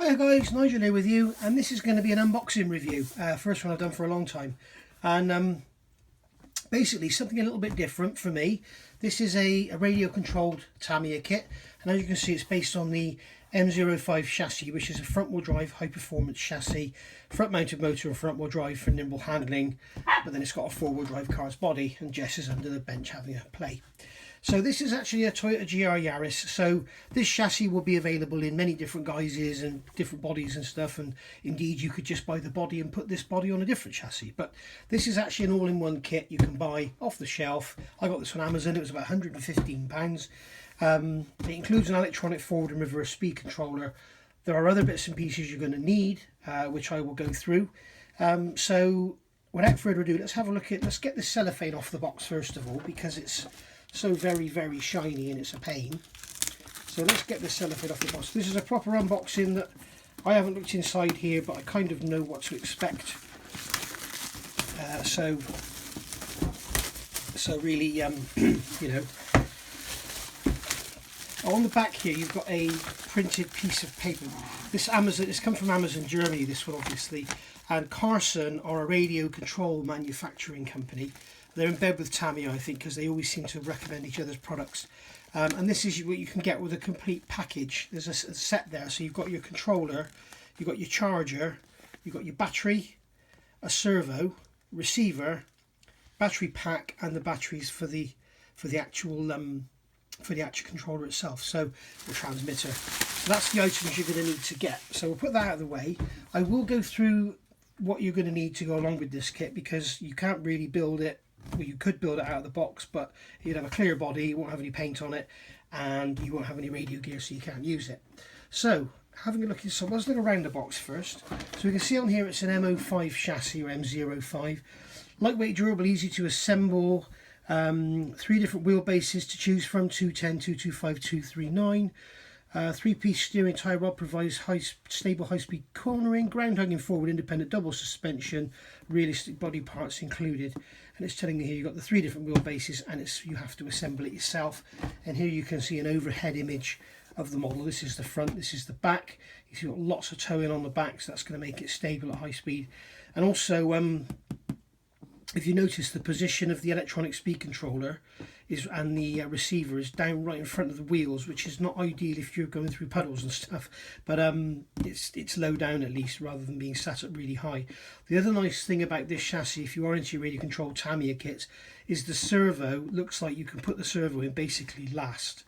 Hiya guys, Nigel here with you, and this is going to be an unboxing review. First one I've done for a long time, and basically something a little bit different for me. This is a radio controlled Tamiya kit, and as you can see it's based on the M05 chassis, which is a front wheel drive high performance chassis, front mounted motor and front wheel drive for nimble handling, but then it's got a four wheel drive car's body, and Jess is under the bench having a play. So this is actually a Toyota GR Yaris, so this chassis will be available in many different guises and different bodies and stuff, and indeed you could just buy the body and put this body on a different chassis, but this is actually an all-in-one kit you can buy off the shelf. I got this on Amazon, it was about £115. It includes an electronic forward and reverse speed controller. There are other bits and pieces you're going to need, which I will go through. So without further ado, let's get this cellophane off the box first of all, because it's so very shiny and it's a pain. So let's get the cellophane off the box. This is a proper unboxing that I haven't looked inside here, but I kind of know what to expect. So really, you know, on the back here you've got a printed piece of paper. This come from Amazon Germany, this one obviously, and Carson are a radio control manufacturing company. They're in bed with Tamiya, I think, because they always seem to recommend each other's products. And this is what you can get with a complete package. There's a set there, so you've got your controller, you've got your charger, you've got your battery, a servo, receiver, battery pack, and the batteries for the actual controller itself. So the transmitter. So that's the items you're going to need to get. So we'll put that out of the way. I will go through what you're going to need to go along with this kit, because you can't really build it. Well, you could build it out of the box, but you'd have a clear body, you won't have any paint on it, and you won't have any radio gear, so you can't use it. So having a look inside, let's look around the box first. So we can see on here it's an M05 chassis, or M05. Lightweight, durable, easy to assemble. 3 different wheelbases to choose from: 210, 225, 239. 3-piece steering tie rod provides stable high-speed cornering, ground hugging forward independent double suspension, realistic body parts included. And it's telling you here you've got the 3 different wheelbases, and you have to assemble it yourself. And here you can see an overhead image of the model. This is the front, this is the back. You've got lots of towing on the back, so that's going to make it stable at high speed. And also, if you notice, the position of the electronic speed controller and the receiver is down right in front of the wheels, which is not ideal if you're going through puddles and stuff, but it's low down at least, rather than being sat up really high. The other nice thing about this chassis, if you are into your radio controlled Tamiya kits, is the servo looks like you can put the servo in basically last.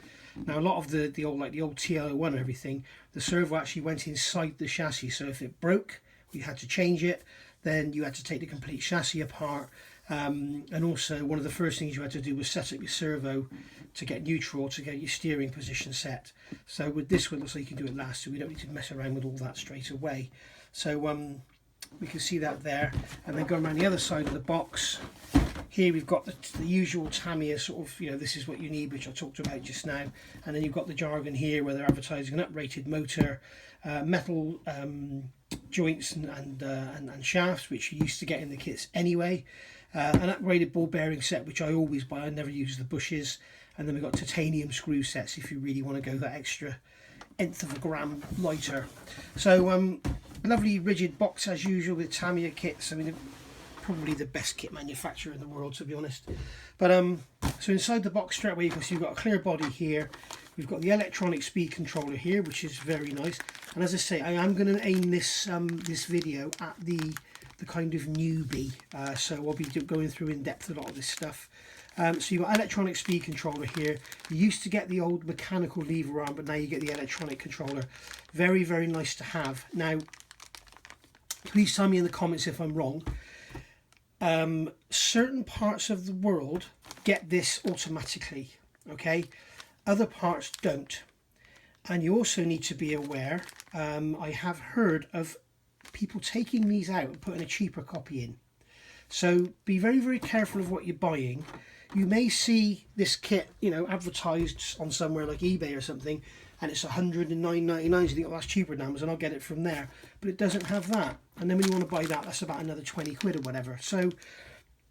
Now a lot of the old TL01 and everything, the servo actually went inside the chassis, so if it broke, you had to change it. Then you had to take the complete chassis apart, and also one of the first things you had to do was set up your servo to get neutral, to get your steering position set. So with this one, it looks like you can do it last, so we don't need to mess around with all that straight away. So we can see that there, and then going around the other side of the box, here we've got the usual Tamiya sort of, you know, this is what you need, which I talked about just now. And then you've got the jargon here where they're advertising an uprated motor, metal joints and shafts, which you used to get in the kits anyway, an upgraded ball bearing set, which I always buy, I never use the bushes, and then we've got titanium screw sets if you really want to go that extra nth of a gram lighter. So lovely rigid box as usual with Tamiya kits. I mean, probably the best kit manufacturer in the world, to be honest. But so inside the box straight away you can see you've got a clear body here. We've got the electronic speed controller here, which is very nice. And as I say, I am going to aim this this video at the kind of newbie. So I'll be going through in depth a lot of this stuff. So you've got electronic speed controller here. You used to get the old mechanical lever arm, but now you get the electronic controller. Very nice to have. Now, please tell me in the comments if I'm wrong. Certain parts of the world get this automatically, okay? Other parts don't. And you also need to be aware, I have heard of people taking these out and putting a cheaper copy in. So be very careful of what you're buying. You may see this kit, you know, advertised on somewhere like eBay or something, and it's $109.99. So you think, oh, that's cheaper than Amazon, I'll get it from there. But it doesn't have that. And then when you want to buy that, that's about another 20 quid or whatever. So,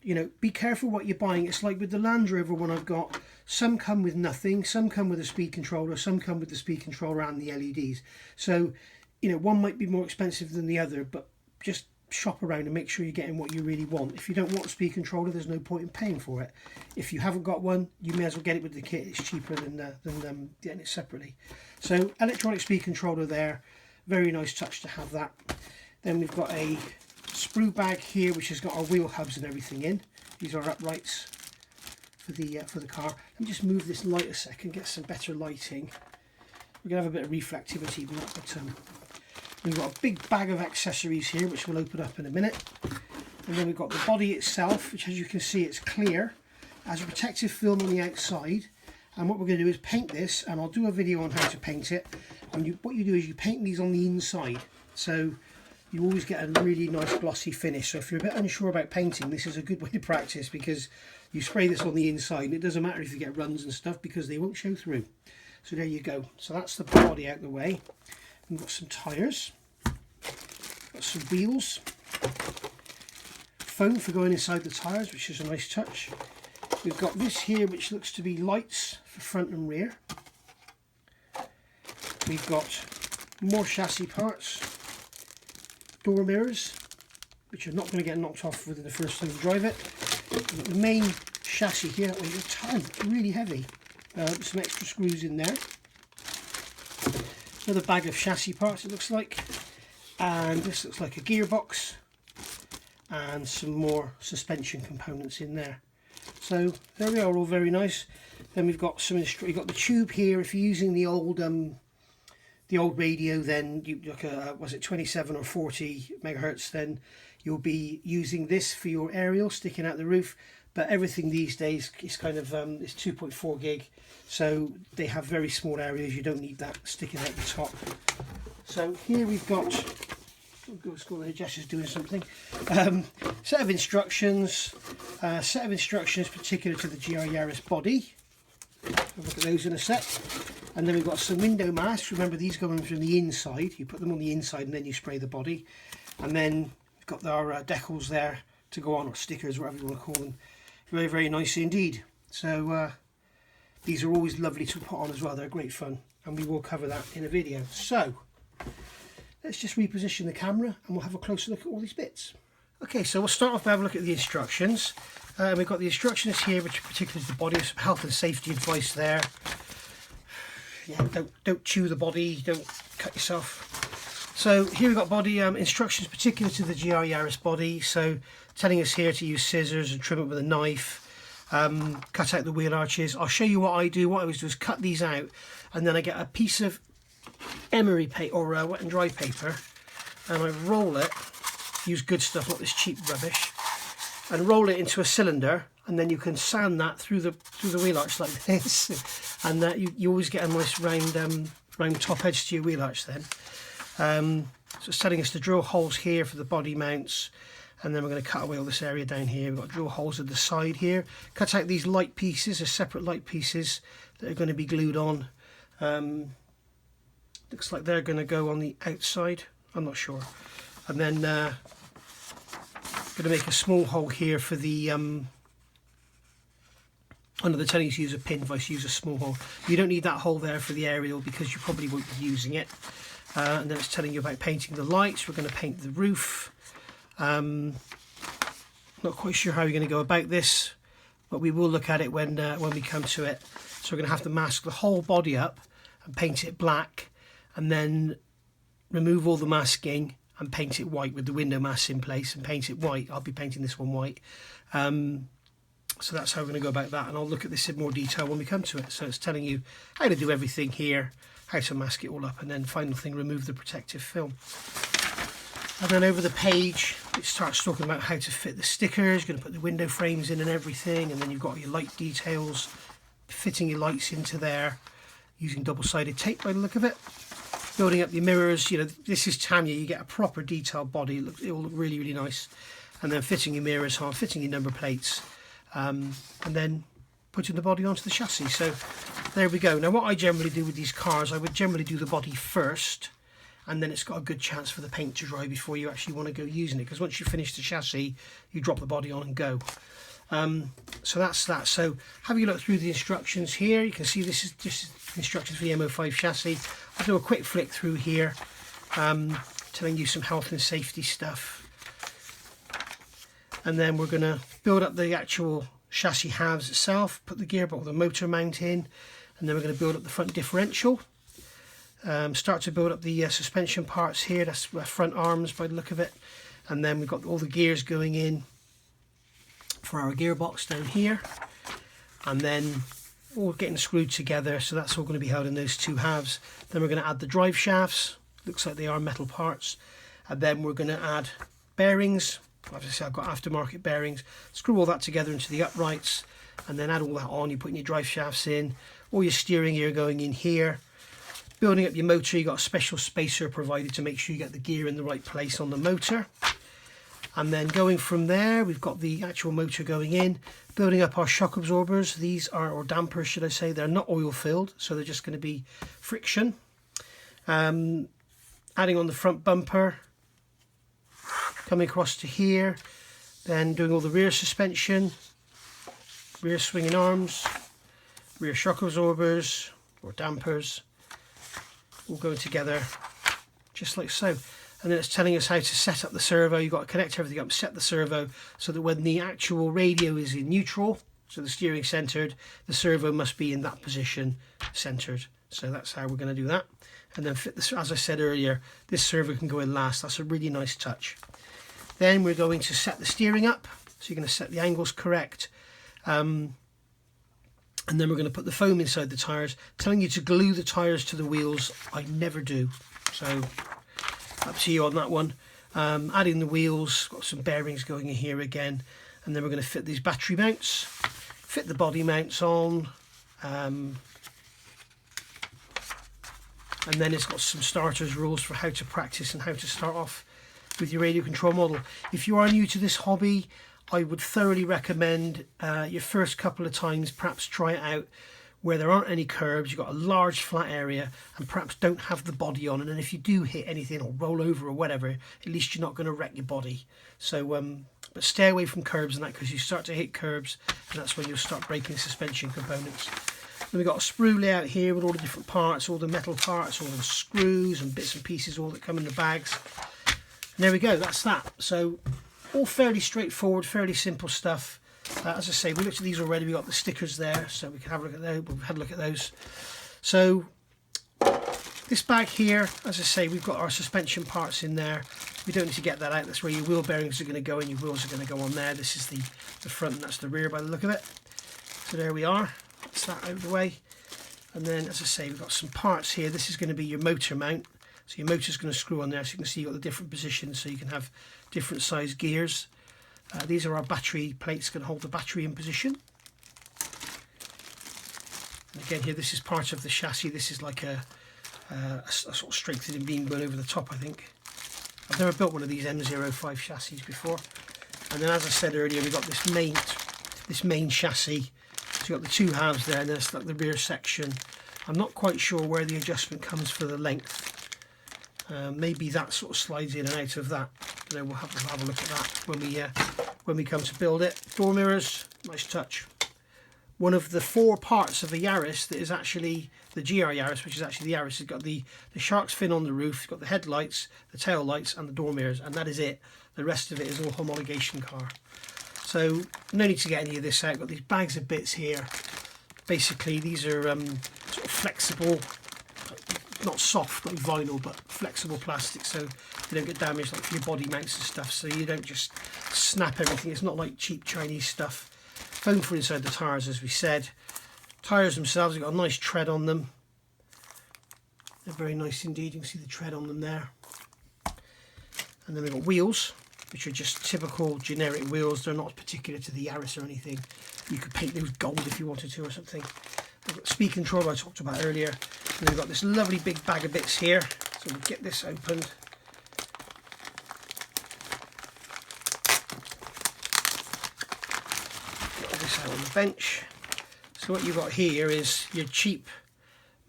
you know, be careful what you're buying. It's like with the Land Rover one I've got. Some come with nothing, some come with a speed controller, some come with the speed controller and the LEDs. So you know, one might be more expensive than the other, but just shop around and make sure you're getting what you really want. If you don't want a speed controller, there's no point in paying for it. If you haven't got one, you may as well get it with the kit. It's cheaper than getting it separately. So electronic speed controller there, very nice touch to have that. Then we've got a sprue bag here which has got our wheel hubs and everything in. These are uprights for the car. Let me just move this light a second, get some better lighting. We're going to have a bit of reflectivity with that, but we've got a big bag of accessories here which we'll open up in a minute. And then we've got the body itself, which as you can see it's clear, has a protective film on the outside. And what we're going to do is paint this, and I'll do a video on how to paint it. And what you do is you paint these on the inside, so you always get a really nice glossy finish. So if you're a bit unsure about painting, this is a good way to practice, because you spray this on the inside and it doesn't matter if you get runs and stuff because they won't show through. So there you go. So that's the body out the way. We've got some tyres, got some wheels, foam for going inside the tyres, which is a nice touch. We've got this here which looks to be lights for front and rear. We've got more chassis parts, door mirrors, which are not going to get knocked off within the first time you drive it. We've got the main chassis here, that weighs a ton, really heavy. Some extra screws in there. Another bag of chassis parts it looks like, and this looks like a gearbox, and some more suspension components in there. So there we are, all very nice. Then we've got you've got the tube here. If you're using the old radio, then you look at was it 27 or 40 megahertz, then you'll be using this for your aerial sticking out the roof. But everything these days is kind of it's 2.4 gig, so they have very small areas. You don't need that sticking out the top. So here we've got, Jess is doing something. Set of instructions. Set of instructions particular to the GR Yaris body. We'll look at those in a sec. And then we've got some window masks. Remember, these go in from the inside. You put them on the inside and then you spray the body. And then we've got our decals there to go on, or stickers, whatever you want to call them. Very, very nice indeed. So these are always lovely to put on as well. They're great fun, and we will cover that in a video. So let's just reposition the camera and we'll have a closer look at all these bits. Okay, so we'll start off by having a look at the instructions. We've got the instructions here, which are particularly the body, some health and safety advice there. Yeah, don't chew the body, don't cut yourself. So here we've got body instructions particular to the GR Yaris body. So telling us here to use scissors and trim it with a knife, cut out the wheel arches. I'll show you what I do. What I always do is cut these out, and then I get a piece of emery paper or wet and dry paper, and I roll it, use good stuff, not this cheap rubbish, and roll it into a cylinder, and then you can sand that through the wheel arch like this, and that you always get a nice round top edge to your wheel arch then. So it's telling us to drill holes here for the body mounts, and then we're going to cut away all this area down here. We've got drill holes at the side here. Cut out these light pieces, as separate light pieces that are going to be glued on. Looks like they're going to go on the outside, I'm not sure. And then going to make a small hole here for the under the telling you to use a pin device, use a small hole. You don't need that hole there for the aerial because you probably won't be using it. And then it's telling you about painting the lights. We're going to paint the roof. Not quite sure how we're going to go about this, but we will look at it when we come to it. So we're going to have to mask the whole body up and paint it black, and then remove all the masking and paint it white with the window masks in place and paint it white. I'll be painting this one white. So that's how we're going to go about that, and I'll look at this in more detail when we come to it. So it's telling you how to do everything here, how to mask it all up, and then final thing, remove the protective film. And then over the page it starts talking about how to fit the stickers. You're going to put the window frames in and everything, and then you've got your light details, fitting your lights into there using double-sided tape by the look of it. Building up your mirrors, you know, this is Tamiya, you get a proper detailed body, it will look really, really nice. And then fitting your mirrors on, fitting your number plates, and then putting the body onto the chassis. So there we go. Now what I generally do with these cars, I would generally do the body first, and then it's got a good chance for the paint to dry before you actually want to go using it, because once you finish the chassis you drop the body on and go. So that's that. So having a look through the instructions here, you can see this is just instructions for the M05 chassis. I'll do a quick flick through here. telling you some health and safety stuff. And then we're going to build up the actual chassis halves itself, put the gearbox, the motor mount in, and then we're going to build up the front differential. Start to build up the suspension parts here. That's front arms by the look of it. And then we've got all the gears going in for our gearbox down here. And then all getting screwed together, so that's all going to be held in those two halves. Then we're going to add the drive shafts. Looks like they are metal parts. And then we're going to add bearings. As I said, I've got aftermarket bearings. Screw all that together into the uprights, and then add all that on. You're putting your drive shafts in, all your steering gear going in here. Building up your motor, you've got a special spacer provided to make sure you get the gear in the right place on the motor. And then going from there, we've got the actual motor going in, building up our shock absorbers. These are, or dampers should I say, they're not oil filled, so they're just going to be friction. Adding on the front bumper, coming across to here, then doing all the rear suspension, rear swinging arms, rear shock absorbers or dampers, all going together just like so. And then it's telling us how to set up the servo. You've got to connect everything up, set the servo, so that when the actual radio is in neutral, so the steering centered, the servo must be in that position, centered. So that's how we're going to do that. And then fit this, as I said earlier, this servo can go in last. That's a really nice touch. Then we're going to set the steering up, so you're going to set the angles correct, and then we're going to put the foam inside the tyres. Telling you to glue the tyres to the wheels, I never do, so up to you on that one. Adding the wheels, got some bearings going in here again, and then we're going to fit these battery mounts, fit the body mounts on, and then it's got some starters rules for how to practice and how to start off with your radio control model. If you are new to this hobby, I would thoroughly recommend your first couple of times perhaps try it out where there aren't any curbs, you've got a large flat area, and perhaps don't have the body on, and then if you do hit anything or roll over or whatever, at least you're not going to wreck your body. So but stay away from curbs and that, because you start to hit curbs and that's when you'll start breaking suspension components. Then we've got a sprue layout here with all the different parts, all the metal parts, all the screws and bits and pieces, all that come in the bags. And there we go, that's that. So all fairly straightforward, fairly simple stuff. As I say, we looked at these already. We got the stickers there, so we can have a look at those. We've had a look at those. So this bag here, as I say, we've got our suspension parts in there. We don't need to get that out. That's where your wheel bearings are going to go, and your wheels are going to go on there. This is the front, and that's the rear by the look of it. So there we are. That's that out of the way. And then, as I say, we've got some parts here. This is going to be your motor mount. So your motor's going to screw on there, so you can see you've got the different positions, so you can have different size gears. These are our battery plates, going to hold the battery in position. And again here, this is part of the chassis. This is like a sort of strengthening beam going over the top, I think. I've never built one of these M05 chassis before. And then, as I said earlier, we've got this main chassis. So you've got the two halves there, and then it's like the rear section. I'm not quite sure where the adjustment comes for the length. Maybe that sort of slides in and out of that. You know, we'll have a look at that when we come to build it. Door mirrors, nice touch. One of the four parts of the Yaris that is actually the GR Yaris, which is actually the Yaris, has got the shark's fin on the roof, it's got the headlights, the tail lights, and the door mirrors, and that is it. The rest of it is all homologation car. So no need to get any of this out. Got these bags of bits here. Basically, these are sort of flexible, not soft like vinyl, but flexible plastic, so you don't get damaged like for your body mounts and stuff, so you don't just snap everything. It's not like cheap Chinese stuff. Foam for inside the tyres, as we said. Tyres themselves have got a nice tread on them. They're very nice indeed. You can see the tread on them there. And then we've got wheels, which are just typical generic wheels. They're not particular to the Yaris or anything. You could paint those gold if you wanted to or something. We've got speed control I talked about earlier. And we've got this lovely big bag of bits here. So we'll get this opened. Get this out on the bench. So what you've got here is your cheap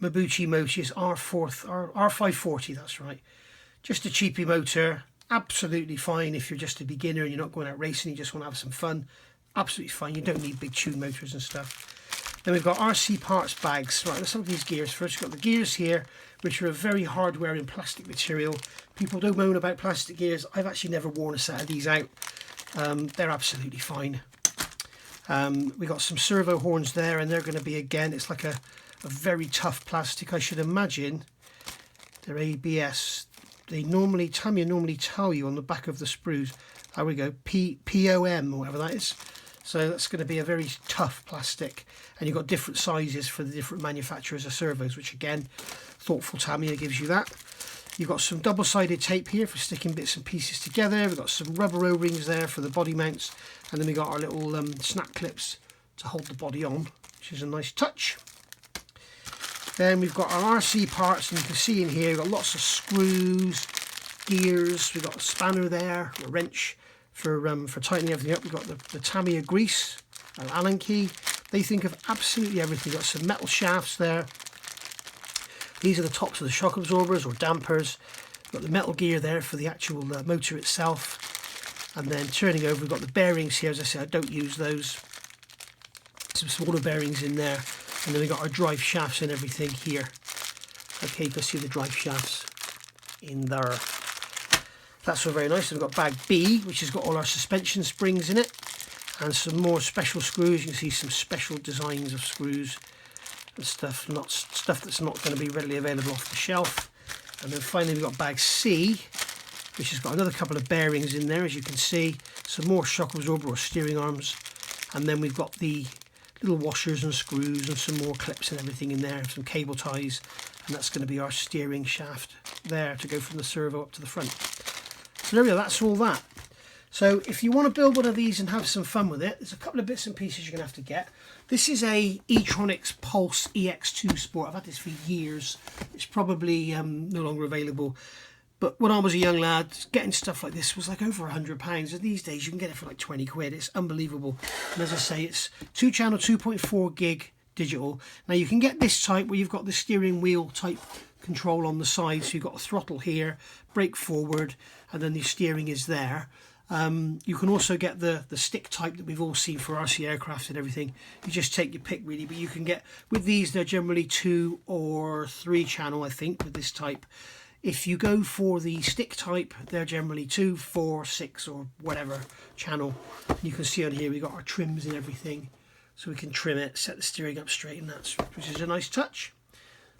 Mabuchi Mochi's R540, that's right. Just a cheapy motor. Absolutely fine if you're just a beginner and you're not going out racing, you just want to have some fun. Absolutely fine. You don't need big tune motors and stuff. Then we've got RC parts bags. Right, let's look at these gears first. We've got the gears here, which are a very hard wearing plastic material. People don't moan about plastic gears. I've actually never worn a set of these out. They're absolutely fine. We got some servo horns there, and they're going to be, again, it's like a very tough plastic. I should imagine they're ABS. Tamiya normally tell you on the back of the sprues, there we go, POM or whatever that is. So that's going to be a very tough plastic, and you've got different sizes for the different manufacturers of servos, which again, thoughtful Tamiya gives you that. You've got some double-sided tape here for sticking bits and pieces together. We've got some rubber O-rings there for the body mounts, and then we've got our little snap clips to hold the body on, which is a nice touch. Then we've got our RC parts, and you can see in here we've got lots of screws, gears. We've got a spanner there, a wrench for tightening everything up. We've got the Tamiya grease, an Allen key. They think of absolutely everything. We've got some metal shafts there. These are the tops of the shock absorbers or dampers. We've got the metal gear there for the actual motor itself. And then turning over, we've got the bearings here. As I said, I don't use those. Some smaller bearings in there. And then we've got our drive shafts and everything here. Okay, you can see the drive shafts in there. That's all very nice. We've got bag B, which has got all our suspension springs in it, and some more special screws. You can see some special designs of screws and stuff, not stuff that's not going to be readily available off the shelf. And then finally we've got bag C, which has got another couple of bearings in there, as you can see, some more shock absorber or steering arms, and then we've got the little washers and screws and some more clips and everything in there, some cable ties, and that's going to be our steering shaft there to go from the servo up to the front. So there we go, that's all that. So if you want to build one of these and have some fun with it, there's a couple of bits and pieces you're going to have to get. This is a E-tronics Pulse EX2 Sport. I've had this for years. It's probably no longer available. But when I was a young lad, getting stuff like this was like over £100. And these days you can get it for like 20 quid. It's unbelievable. And as I say, it's 2-channel, 2.4 gig digital. Now you can get this type where you've got the steering wheel type control on the side. So you've got a throttle here, brake forward, and then the steering is there. You can also get the stick type that we've all seen for RC aircraft and everything. You just take your pick really, but you can get, with these they're generally 2 or 3 channel, I think, with this type. If you go for the stick type, they're generally 2, 4, 6 or whatever channel. You can see on here we've got our trims and everything, so we can trim it, set the steering up straight, and that's, which is a nice touch.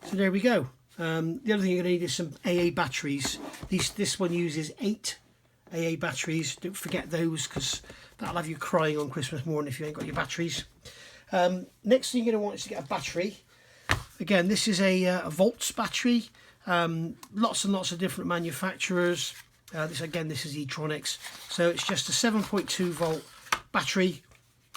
So there we go. The other thing you're going to need is some AA batteries. This one uses 8 AA batteries. Don't forget those, because that'll have you crying on Christmas morning if you ain't got your batteries. Next thing you're going to want is to get a battery. Again, this is a volts battery. Lots and lots of different manufacturers. This is E-tronics. So it's just a 7.2 volt battery.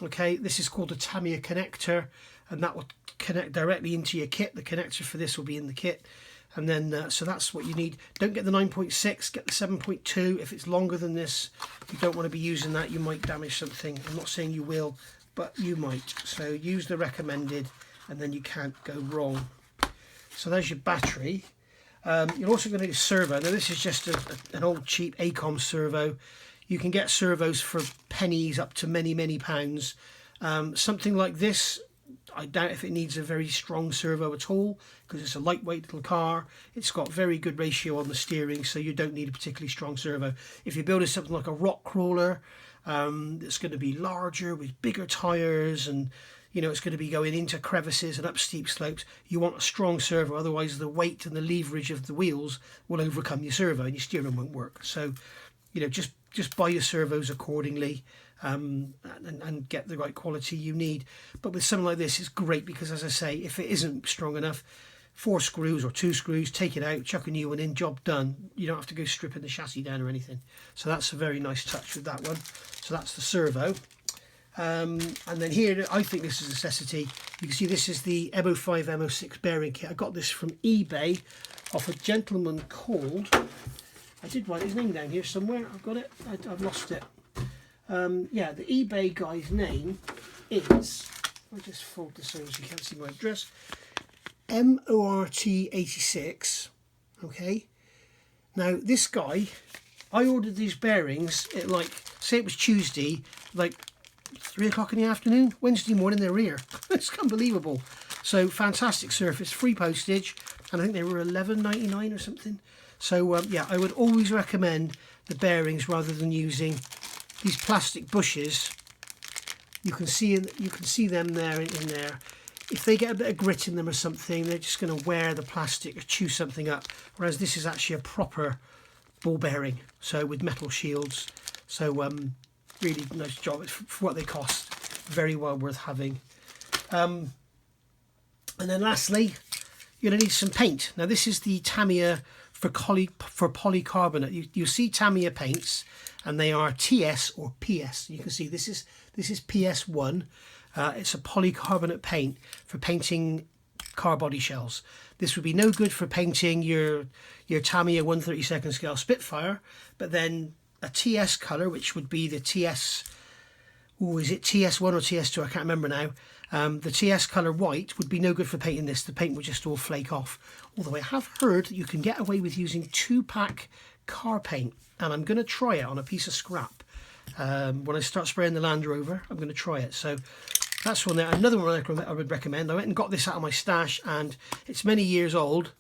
Okay, this is called a Tamiya connector, and that will connect directly into your kit. The connector for this will be in the kit. And then, so that's what you need. Don't get the 9.6, get the 7.2. If it's longer than this, you don't want to be using that. You might damage something. I'm not saying you will, but you might. So use the recommended, and then you can't go wrong. So there's your battery. You're also going to need a servo. Now this is just an old cheap ACOM servo. You can get servos for pennies up to many pounds. Something like this, I doubt if it needs a very strong servo at all, because it's a lightweight little car. It's got very good ratio on the steering, so you don't need a particularly strong servo. If you're building something like a rock crawler, it's going to be larger with bigger tyres, and you know it's going to be going into crevices and up steep slopes. You want a strong servo, otherwise the weight and the leverage of the wheels will overcome your servo and your steering won't work. So, you know, just buy your servos accordingly. And get the right quality you need. But with something like this, it's great because, as I say, if it isn't strong enough, 4 screws or 2 screws, take it out, chuck a new one in, job done. You don't have to go stripping the chassis down or anything. So that's a very nice touch with that one. So that's the servo. And then here, I think this is a necessity. You can see this is the MO5 MO6 bearing kit. I got this from eBay off a gentleman called, I did write his name down here somewhere, I've got it, I've lost it. Yeah, the eBay guy's name is, I'll just fold this over so you can't see my address, MORT86. Okay, now this guy, I ordered these bearings at, like, say it was Tuesday, like 3 o'clock in the afternoon, Wednesday morning they're here. It's unbelievable. So fantastic surface, free postage, and I think they were $11.99 or something. So yeah, I would always recommend the bearings rather than using these plastic bushes. You can see them there in there. If they get a bit of grit in them or something, they're just going to wear the plastic or chew something up. Whereas this is actually a proper ball bearing, so with metal shields. So really nice job for what they cost. Very well worth having. And then lastly, you're going to need some paint. Now this is the Tamiya for polycarbonate. You see Tamiya paints, and they are TS or PS. You can see this is PS1. It's a polycarbonate paint for painting car body shells. This would be no good for painting your Tamiya 1/32 scale Spitfire, but then a TS colour, which would be the TS, is it TS1 or TS2? I can't remember now. The TS colour white would be no good for painting this. The paint would just all flake off. Although I have heard that you can get away with using 2-pack car paint, and I'm going to try it on a piece of scrap. When I start spraying the Land Rover, I'm going to try it. So that's one there. Another one I would recommend. I went and got this out of my stash, and it's many years old,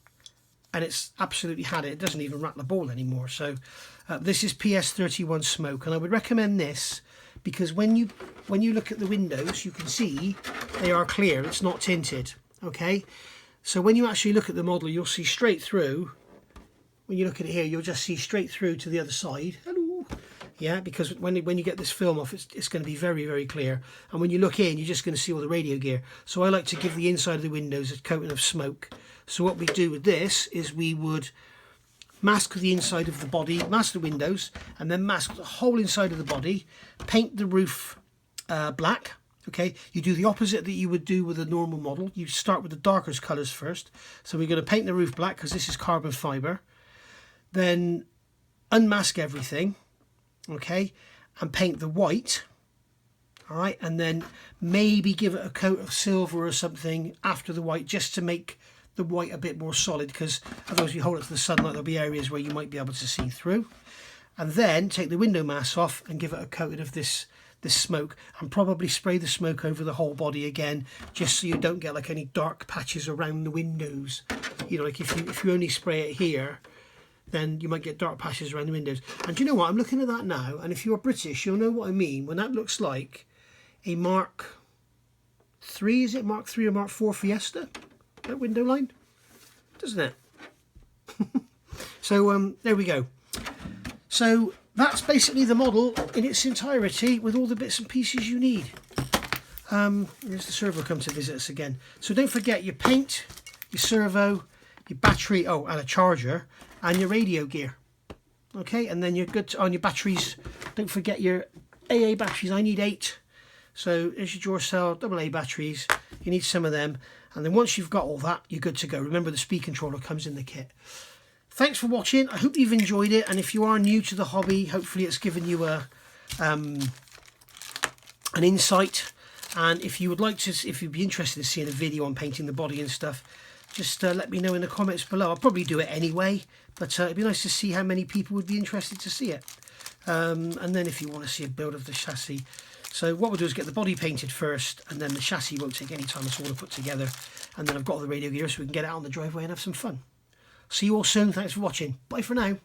and it's absolutely had it. It doesn't even rack the ball anymore. So this is PS31 Smoke, and I would recommend this because when you look at the windows, you can see they are clear. It's not tinted. Okay, so when you actually look at the model, you'll see straight through. When you look at it here, you'll just see straight through to the other side. Hello. Yeah, because when you get this film off, it's going to be very, very clear. And when you look in, you're just going to see all the radio gear. So I like to give the inside of the windows a coating of smoke. So what we do with this is we would mask the inside of the body, mask the windows, and then mask the whole inside of the body, paint the roof black. Okay, you do the opposite that you would do with a normal model. You start with the darkest colours first. So we're going to paint the roof black because this is carbon fibre. Then unmask everything, okay, and paint the white, all right, and then maybe give it a coat of silver or something after the white, just to make the white a bit more solid, because otherwise you hold it to the sunlight, there'll be areas where you might be able to see through. And then take the window mask off and give it a coating of this smoke, and probably spray the smoke over the whole body again, just so you don't get like any dark patches around the windows. You know, like if you only spray it here, then you might get dark patches around the windows. And do you know what? I'm looking at that now, and if you're British, you'll know what I mean when that looks like a Mark 3, is it Mark 3 or Mark 4 Fiesta? That window line, doesn't it? So there we go. So that's basically the model in its entirety with all the bits and pieces you need. There's the servo come to visit us again. So don't forget your paint, your servo, your battery, oh, and a charger, and your radio gear. Okay, and then you're good on your batteries. Don't forget your AA batteries. I need 8. So there's your Duracell AA batteries. You need some of them. And then once you've got all that, you're good to go. Remember, the speed controller comes in the kit. Thanks for watching. I hope you've enjoyed it. And if you are new to the hobby, hopefully it's given you an insight. And if you would like to, if you'd be interested in seeing a video on painting the body and stuff, just let me know in the comments below. I'll probably do it anyway, but it'd be nice to see how many people would be interested to see it. And then if you want to see a build of the chassis. So what we'll do is get the body painted first, and then the chassis won't take any time at all to put together. And then I've got all the radio gear so we can get out on the driveway and have some fun. See you all soon. Thanks for watching. Bye for now.